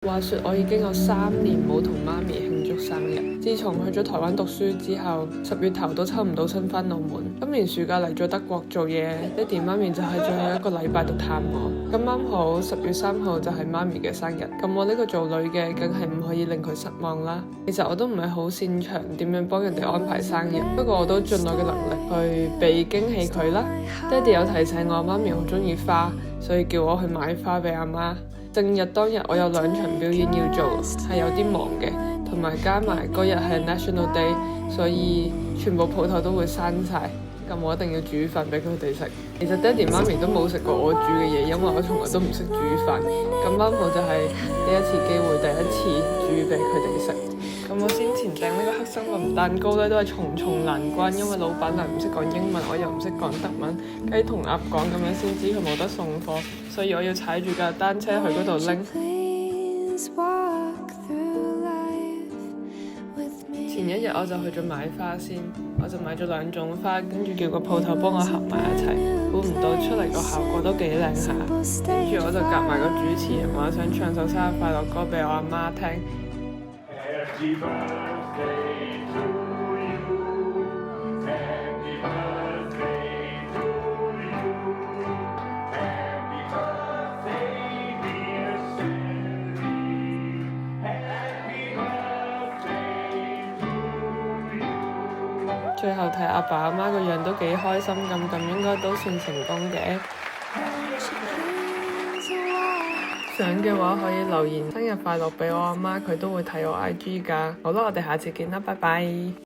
話說我已經有3年冇同媽咪慶祝生日。自從去咗台灣讀書之後，10月頭都抽唔到身返澳門。今年暑假嚟咗德國做嘢，爹哋媽咪就喺最後一個禮拜度探我。咁啱好10月3號就係媽咪嘅生日，咁我呢個做女嘅梗係唔可以令佢失望啦。其實我都唔係好擅長點樣幫人哋安排生日，不過我都盡我嘅能力去俾驚喜佢啦。爹哋有提醒我媽咪好中意花，所以叫我去買花俾阿媽。正日當日我有2場表演要做，係有啲忙嘅，同埋加埋嗰日係 National Day， 所以全部鋪頭都會閂晒，咁我一定要煮飯俾佢哋食。其實爹哋媽咪都冇食過我煮嘅嘢，因為我從來都唔識煮飯，咁啱好就係呢一次機會第一次煮俾佢哋食。咁我先前訂呢個黑森林蛋糕咧，都係重重難關，因為老闆娘唔識講英文，我又唔識講德文，雞同鴨講咁樣先知佢冇得送貨，所以我要踩住架單車去嗰度拎。前一日我就去咗買花先，我就買咗2種花，跟住叫個鋪頭幫我合埋一齊，估唔到出嚟個效果都幾靚下。跟住我就夾埋個主持人，話想唱首生日快樂歌俾我阿媽聽。Happy birthday to you, happy birthday to you, happy birthday dear Sally, happy birthday to you。最後睇阿爸阿媽個樣都幾開心咁應該都算成功嘅。想嘅話可以留言生日快樂俾我阿媽，佢都會睇我 IG 㗎。好啦，我哋下次見啦，拜拜。